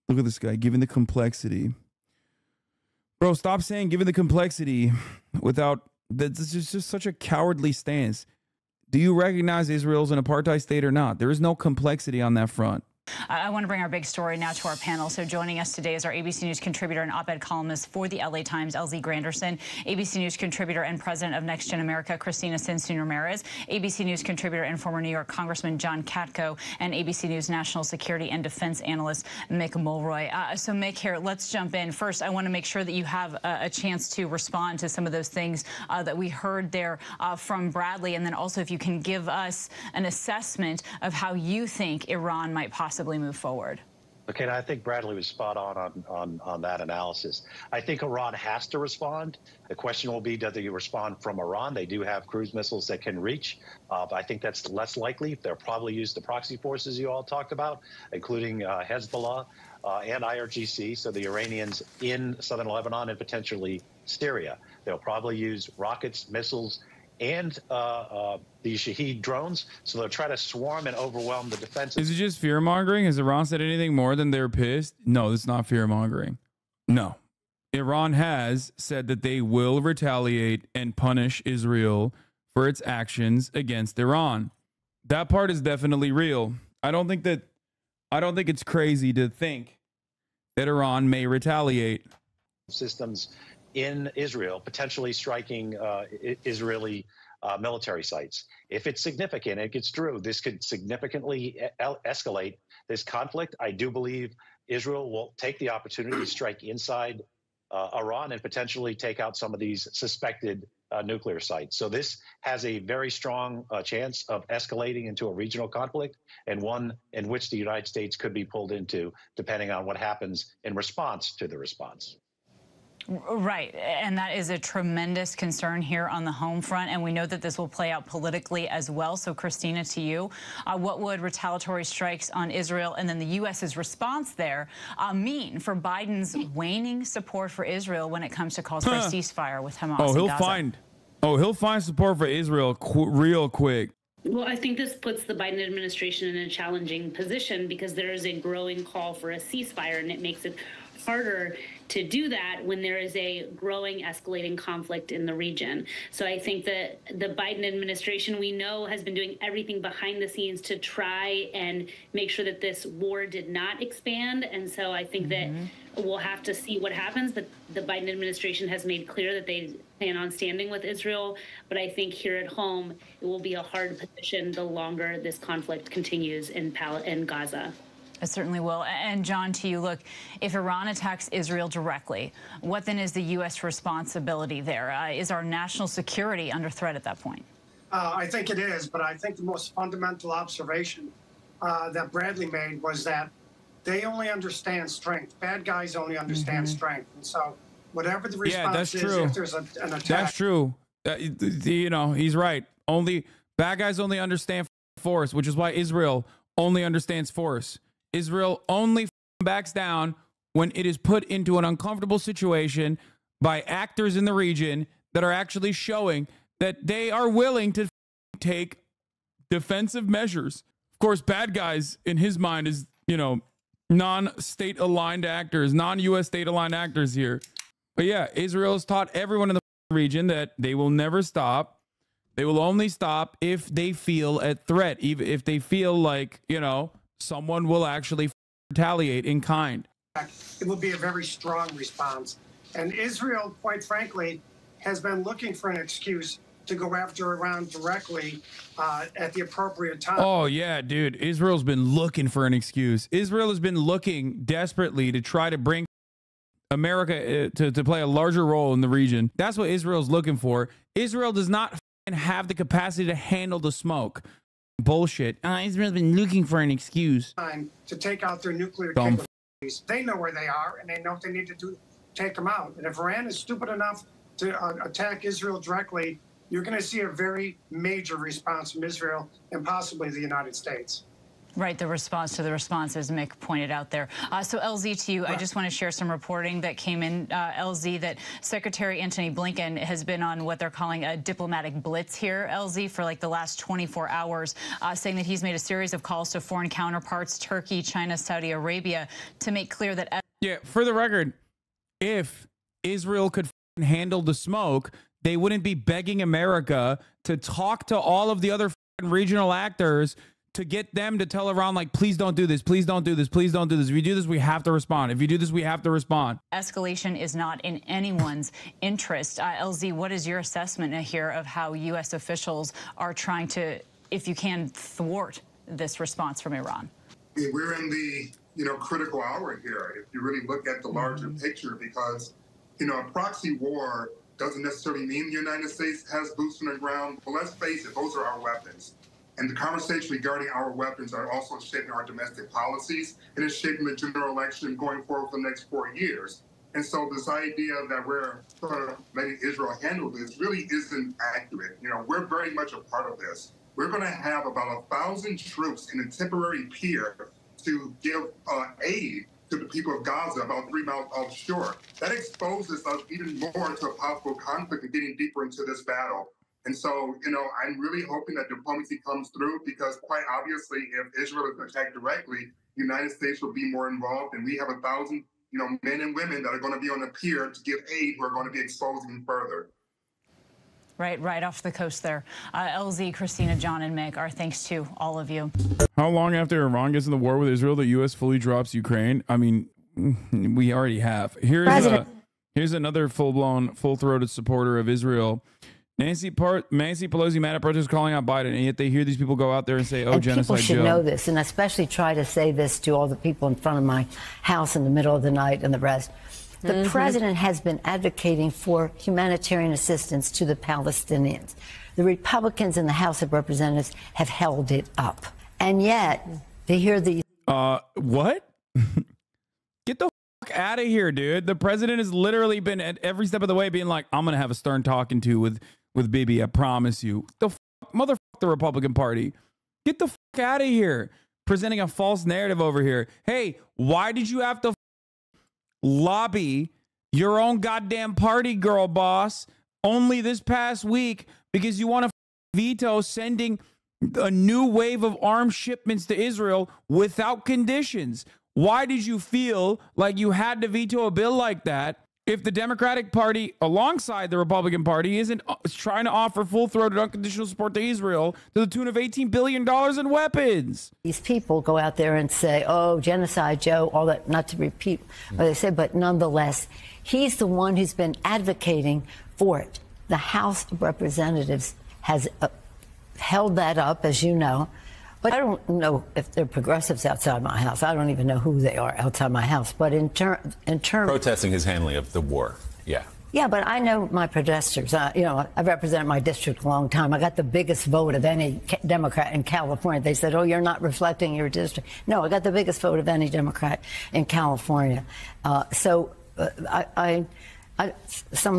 [SPEAKER 1] look at this guy, given the complexity. Bro, stop saying given the complexity without, that's just such a cowardly stance. Do you recognize Israel's an apartheid state or not? There is no complexity on that front.
[SPEAKER 5] I want to bring our big story now to our panel. So joining us today is our ABC News contributor and op-ed columnist for the LA Times, LZ Granderson, ABC News contributor and president of Next Gen America, Christina Cincin-Ramirez, ABC News contributor and former New York Congressman John Katko, and ABC News national security and defense analyst Mick Mulroy. So Mick, here, let's jump in. First, I want to make sure that you have a chance to respond to some of those things that we heard there from Bradley, and then also if you can give us an assessment of how you think Iran might possibly move forward.
[SPEAKER 7] Okay, and I think Bradley was spot on that analysis. I think Iran has to respond. The question will be, does they respond from Iran? They do have cruise missiles that can reach. I think that's less likely. They'll probably use the proxy forces you all talked about, including Hezbollah and IRGC, so the Iranians in southern Lebanon and potentially Syria. They'll probably use rockets, missiles, and the Shahed drones, so they'll try to swarm and overwhelm the defenses.
[SPEAKER 1] Is it just fear-mongering? Has Iran said anything more than they're pissed? No, it's not fear-mongering. No. Iran has said that they will retaliate and punish Israel for its actions against Iran. That part is definitely real. I don't think it's crazy to think that Iran may retaliate.
[SPEAKER 7] Systems in Israel, potentially striking Israeli military sites. If it's significant, it gets through. This could significantly escalate this conflict. I do believe Israel will take the opportunity to strike inside Iran and potentially take out some of these suspected nuclear sites. So this has a very strong chance of escalating into a regional conflict, and one in which the United States could be pulled into, depending on what happens in response to the response.
[SPEAKER 5] Right, and that is a tremendous concern here on the home front, and we know that this will play out politically as well. So, Christina, to you, what would retaliatory strikes on Israel and then the U.S.'s response there mean for Biden's waning support for Israel when it comes to calls for a ceasefire with Hamas?
[SPEAKER 1] He'll find support for Israel real quick.
[SPEAKER 8] Well, I think this puts the Biden administration in a challenging position because there is a growing call for a ceasefire, and it makes it harder to do that when there is a growing, escalating conflict in the region. So I think that the Biden administration, we know, has been doing everything behind the scenes to try and make sure that this war did not expand. And so I think that we'll have to see what happens. But the Biden administration has made clear that they plan on standing with Israel. But I think here at home, it will be a hard position the longer this conflict continues in Gaza.
[SPEAKER 5] It certainly will. And John, to you, look, if Iran attacks Israel directly, what then is the U.S. responsibility there? Is our national security under threat at that point?
[SPEAKER 9] I think it is, but I think the most fundamental observation that Bradley made was that they only understand strength. Bad guys only understand strength. And so whatever the response is, if there's an attack.
[SPEAKER 1] That's true. You know, he's right. Bad guys only understand force, which is why Israel only understands force. Israel only backs down when it is put into an uncomfortable situation by actors in the region that are actually showing that they are willing to take defensive measures. Of course, bad guys in his mind is, you know, non-state aligned actors, non-U.S. state aligned actors here. But yeah, Israel has taught everyone in the region that they will never stop. They will only stop if they feel a threat, even if they feel like, you know, someone will actually retaliate in kind.
[SPEAKER 9] It will be a very strong response. And Israel, quite frankly, has been looking for an excuse to go after Iran directly at the appropriate time.
[SPEAKER 1] Oh, yeah, dude. Israel's been looking for an excuse. Israel has been looking desperately to try to bring America to play a larger role in the region. That's what Israel's looking for. Israel does not have the capacity to handle the smoke. Bullshit. Israel's been looking for an excuse.
[SPEAKER 9] Time to take out their nuclear capabilities. They know where they are, and they know what they need to do to take them out. And if Iran is stupid enough to attack Israel directly, you're going to see a very major response from Israel and possibly the United States.
[SPEAKER 5] Right, the response to the response, as Mick pointed out there. So, LZ, to you, I just want to share some reporting that came in, LZ, that Secretary Antony Blinken has been on what they're calling a diplomatic blitz here, LZ, for like the last 24 hours, saying that he's made a series of calls to foreign counterparts, Turkey, China, Saudi Arabia, to make clear that...
[SPEAKER 1] Yeah, for the record, if Israel could handle the smoke, they wouldn't be begging America to talk to all of the other regional actors to get them to tell Iran, like, please don't do this, please don't do this, please don't do this. If you do this, we have to respond. If you do this, we have to respond.
[SPEAKER 5] Escalation is not in anyone's interest. LZ, what is your assessment here of how U.S. officials are trying to, if you can, thwart this response from Iran?
[SPEAKER 10] We're in the, critical hour here, if you really look at the larger picture, because, a proxy war doesn't necessarily mean the United States has boots on the ground. But let's face it, those are our weapons. And the conversation regarding our weapons are also shaping our domestic policies, and it's shaping the general election going forward for the next 4 years. And so this idea that we're sort of letting Israel handle this really isn't accurate. We're very much a part of this. We're going to have about 1,000 troops in a temporary pier to give aid to the people of Gaza about 3 miles offshore. That exposes us even more to a possible conflict and getting deeper into this battle. And so, I'm really hoping that diplomacy comes through, because quite obviously, if Israel is attacked directly, the United States will be more involved. And we have 1,000, men and women that are going to be on the pier to give aid who are going to be exposing further.
[SPEAKER 5] Right off the coast there. LZ, Christina, John, and Mick, our thanks to all of you.
[SPEAKER 1] How long after Iran gets in the war with Israel, the U.S. fully drops Ukraine? I mean, we already have. Here's another full-blown, full-throated supporter of Israel. Nancy Pelosi mad at protesters calling out Biden, and yet they hear these people go out there and say, "Oh, and genocide."
[SPEAKER 11] People should know this, and especially try to say this to all the people in front of my house in the middle of the night and the rest. The president has been advocating for humanitarian assistance to the Palestinians. The Republicans in the House of Representatives have held it up, and yet they hear these.
[SPEAKER 1] What? Get the fuck out of here, dude! The president has literally been at every step of the way being like, "I'm gonna have a stern talking to with Bibi, I promise you." The motherfucker, the Republican Party. Get the fuck out of here. Presenting a false narrative over here. Hey, why did you have to lobby your own goddamn party, girl boss, only this past week because you want to veto sending a new wave of arms shipments to Israel without conditions. Why did you feel like you had to veto a bill like that if the Democratic Party, alongside the Republican Party, isn't trying to offer full-throated unconditional support to Israel to the tune of $18 billion in weapons?
[SPEAKER 11] These people go out there and say, oh, genocide, Joe, all that, not to repeat what they say, but nonetheless, he's the one who's been advocating for it. The House of Representatives has held that up, as you know. But I don't know if they're progressives outside my house. I don't even know who they are outside my house. But in terms
[SPEAKER 12] protesting his handling of the war, yeah.
[SPEAKER 11] Yeah, but I know my protesters. You know, I've represented my district a long time. I got the biggest vote of any Democrat in California. They said, oh, you're not reflecting your district. No, I got the biggest vote of any Democrat in California. Some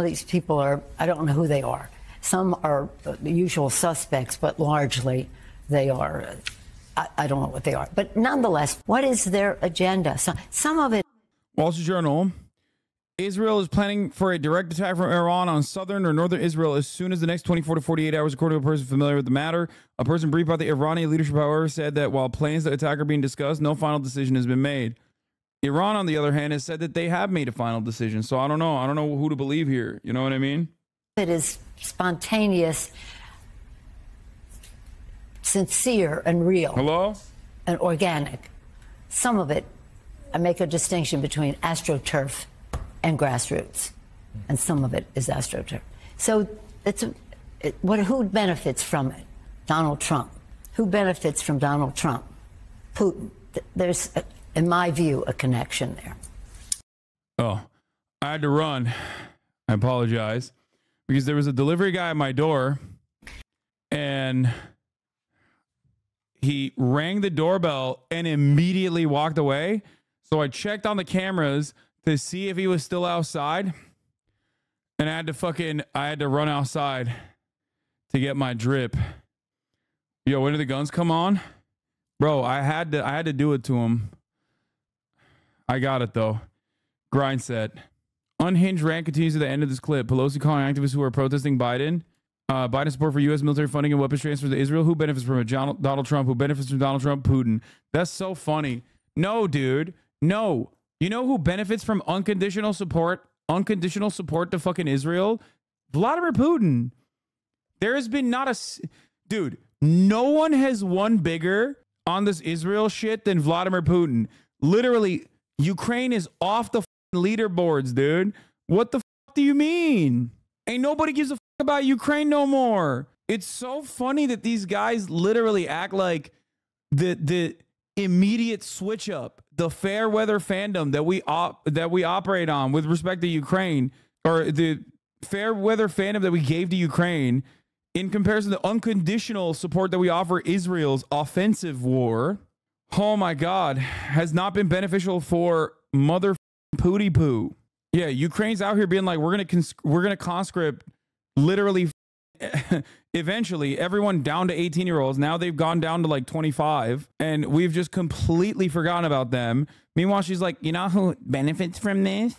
[SPEAKER 11] of these people are, I don't know who they are. Some are the usual suspects, but largely they are, I don't know what they are. But nonetheless, what is their agenda? Some of it.
[SPEAKER 1] Wall Street Journal. Israel is planning for a direct attack from Iran on southern or northern Israel as soon as the next 24 to 48 hours, according to a person familiar with the matter. A person briefed by the Iranian leadership, however, said that while plans to attack are being discussed, no final decision has been made. Iran, on the other hand, has said that they have made a final decision. So I don't know. I don't know who to believe here. You know what I mean?
[SPEAKER 11] It is spontaneous, sincere and real.
[SPEAKER 1] Hello?
[SPEAKER 11] And organic. Some of it, I make a distinction between AstroTurf and grassroots. And some of it is AstroTurf. So who benefits from it? Donald Trump. Who benefits from Donald Trump? Putin. There's, in my view, a connection there.
[SPEAKER 1] Oh, I had to run. I apologize. Because there was a delivery guy at my door and he rang the doorbell and immediately walked away. So I checked on the cameras to see if he was still outside. And I had to run outside to get my drip. Yo, when did the guns come on? Bro, I had to do it to him. I got it though. Grind set. Unhinged rant continues to the end of this clip. Pelosi calling activists who are protesting Biden. Biden support for U.S. military funding and weapons transfer to Israel. Who benefits from it? Donald Trump. Who benefits from Donald Trump? Putin. That's so funny. No, dude. No. You know who benefits from unconditional support? Unconditional support to fucking Israel? Vladimir Putin. There has been not a... Dude, no one has won bigger on this Israel shit than Vladimir Putin. Literally, Ukraine is off the leaderboards, dude. What the fuck do you mean? Ain't nobody gives a fuck about Ukraine no more. It's so funny that these guys literally act like the immediate switch up, the fair weather fandom that we operate on with respect to Ukraine, or the fair weather fandom that we gave to Ukraine in comparison to unconditional support that we offer Israel's offensive war. Oh my God, has not been beneficial for mother pooty poo. Yeah, Ukraine's out here being like, we're gonna conscript literally eventually everyone down to 18-year-olds. Now they've gone down to like 25, and we've just completely forgotten about them. Meanwhile, she's like, you know who benefits from this?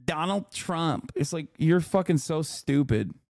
[SPEAKER 1] Donald Trump. It's like, you're fucking so stupid.